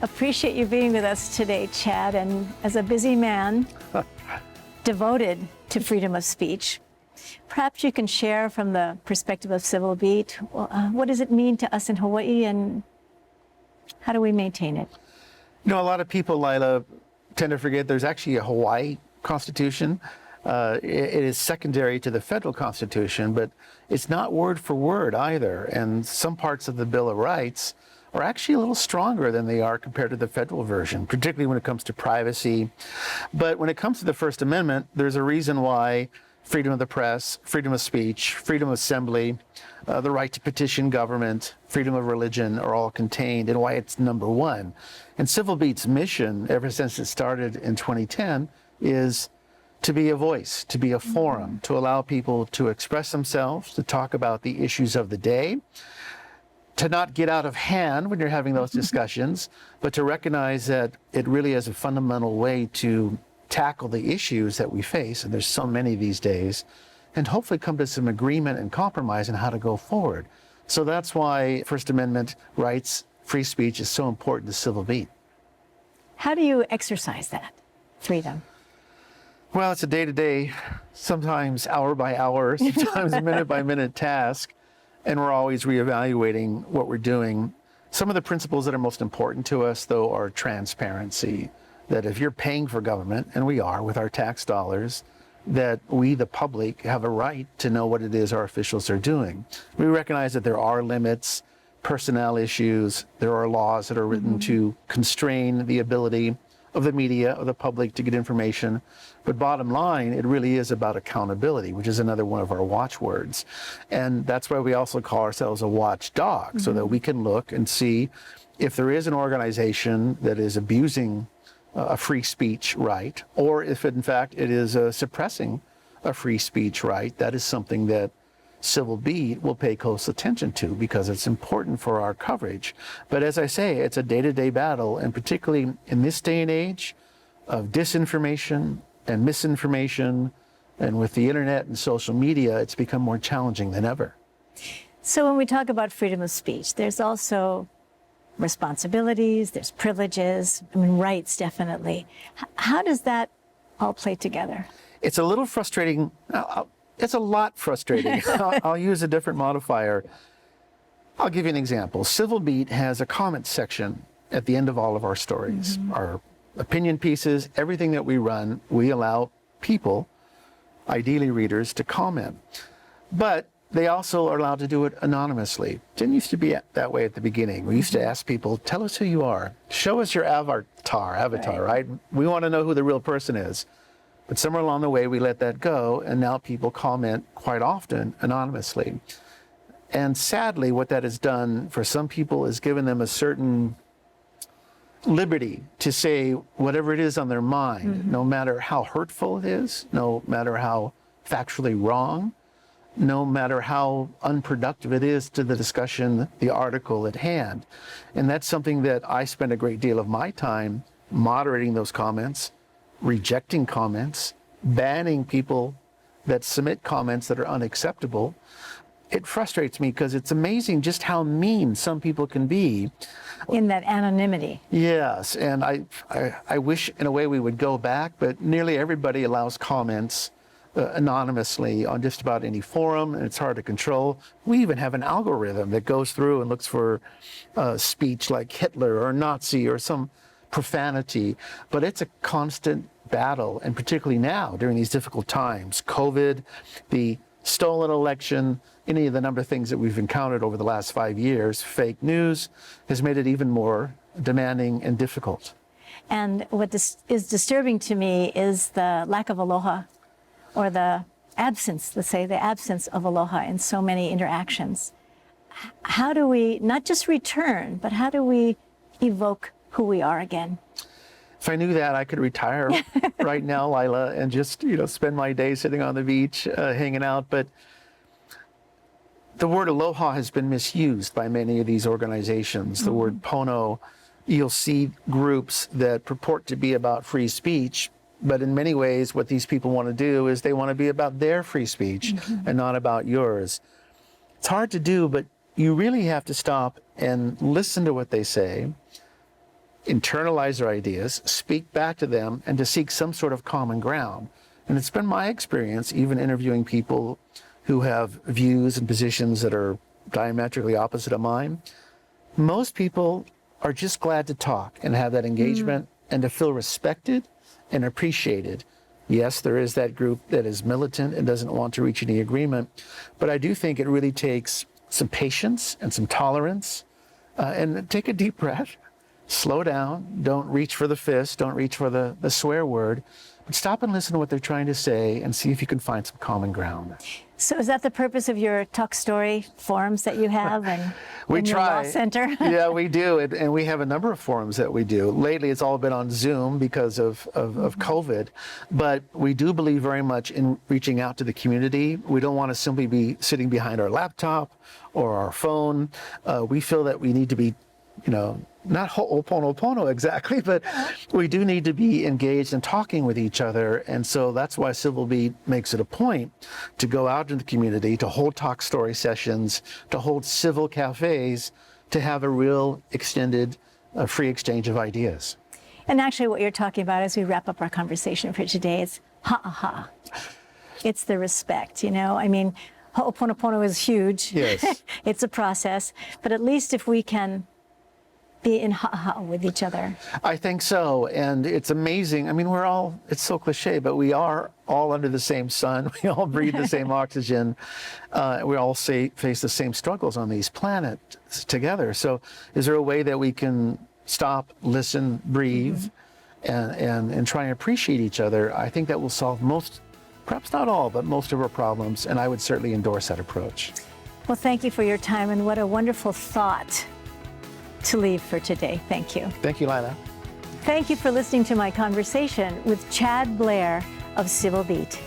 Appreciate you being with us today, Chad, and as a busy man devoted to freedom of speech, perhaps you can share from the perspective of Civil Beat, what does it mean to us in Hawaii and how do we maintain it? You know, a lot of people, Lila, tend to forget there's actually a Hawaii Constitution. It is secondary to the federal Constitution, but it's not word for word either. And some parts of the Bill of Rights are actually a little stronger than they are compared to the federal version, particularly when it comes to privacy. But when it comes to the First Amendment, there's a reason why freedom of the press, freedom of speech, freedom of assembly, the right to petition government, freedom of religion are all contained, and why it's number one. And Civil Beat's mission, ever since it started in 2010, is to be a voice, to be a forum, to allow people to express themselves, to talk about the issues of the day, to not get out of hand when you're having those discussions, but to recognize that it really is a fundamental way to tackle the issues that we face, and there's so many these days, and hopefully come to some agreement and compromise on how to go forward. So that's why First Amendment rights, free speech is so important to Civil Beat. How do you exercise that freedom? Well, it's a day-to-day, sometimes hour by hour, sometimes a minute by minute task, and we're always reevaluating what we're doing. Some of the principles that are most important to us, though, are transparency, that if you're paying for government, and we are with our tax dollars, that we, the public, have a right to know what it is our officials are doing. We recognize that there are limits, personnel issues, there are laws that are written to constrain the ability of the media, of the public to get information. But bottom line, it really is about accountability, which is another one of our watchwords. And that's why we also call ourselves a watchdog, so that we can look and see if there is an organization that is abusing a free speech right, or if in fact it is suppressing a free speech right. That is something that Civil Beat will pay close attention to because it's important for our coverage. But as I say, it's a day-to-day battle, and particularly in this day and age of disinformation and misinformation, and with the internet and social media, it's become more challenging than ever. So when we talk about freedom of speech, there's also responsibilities, there's privileges, I mean, rights, definitely. How does that all play together? It's a little frustrating. It's a lot frustrating. I'll use a different modifier. I'll give you an example. Civil Beat has a comment section at the end of all of our stories. Our opinion pieces, everything that we run, we allow people, ideally readers, to comment. But they also are allowed to do it anonymously. It didn't used to be that way at the beginning. We used to ask people, tell us who you are. Show us your avatar, right? We want to know who the real person is. But somewhere along the way, we let that go, and now people comment quite often anonymously. And sadly, what that has done for some people is given them a certain liberty to say whatever it is on their mind, no matter how hurtful it is, no matter how factually wrong, no matter how unproductive it is to the discussion, the article at hand. And that's something that I spend a great deal of my time moderating those comments, rejecting comments, banning people that submit comments that are unacceptable. It frustrates me because it's amazing just how mean some people can be. In that anonymity. Yes, and I wish in a way we would go back, but nearly everybody allows comments anonymously on just about any forum, and it's hard to control. We even have an algorithm that goes through and looks for speech like Hitler or Nazi or some profanity, but it's a constant battle, and particularly now during these difficult times, COVID, the stolen election, any of the number of things that we've encountered over the last 5 years, fake news has made it even more demanding and difficult. And what is disturbing to me is the lack of aloha, or the absence, let's say, the absence of aloha in so many interactions. How do we not just return, but how do we evoke who we are again? If I knew that, I could retire right now, Lila, and just, spend my day sitting on the beach, hanging out. But the word aloha has been misused by many of these organizations. The word pono, you'll see groups that purport to be about free speech, but in many ways, what these people want to do is they want to be about their free speech and not about yours. It's hard to do, but you really have to stop and listen to what they say, internalize their ideas, speak back to them, and to seek some sort of common ground. And it's been my experience, even interviewing people who have views and positions that are diametrically opposite of mine, most people are just glad to talk and have that engagement and to feel respected and appreciated. Yes, there is that group that is militant and doesn't want to reach any agreement, but I do think it really takes some patience and some tolerance, and take a deep breath, slow down, don't reach for the fist, don't reach for the swear word, but stop and listen to what they're trying to say and see if you can find some common ground. So is that the purpose of your Talk Story forums that you have and We in your try. law center? Yeah, we do. And we have a number of forums that we do. Lately, it's all been on Zoom because of COVID. But we do believe very much in reaching out to the community. We don't want to simply be sitting behind our laptop or our phone. We feel that we need to be, not ho'oponopono exactly, but we do need to be engaged in talking with each other. And so that's why Civil Beat makes it a point to go out in the community, to hold talk story sessions, to hold civil cafes, to have a real extended free exchange of ideas. And actually what you're talking about as we wrap up our conversation for today is ha. It's the respect, I mean, ho'oponopono is huge. Yes. It's a process, but at least if we can be in ha with each other. I think so, and it's amazing. I mean, it's so cliche, but we are all under the same sun. We all breathe the same oxygen. We all face the same struggles on these planets together. So is there a way that we can stop, listen, breathe, and try and appreciate each other? I think that will solve most, perhaps not all, but most of our problems, and I would certainly endorse that approach. Well, thank you for your time, and what a wonderful thought to leave for today. Thank you. Thank you, Lila. Thank you for listening to my conversation with Chad Blair of Civil Beat.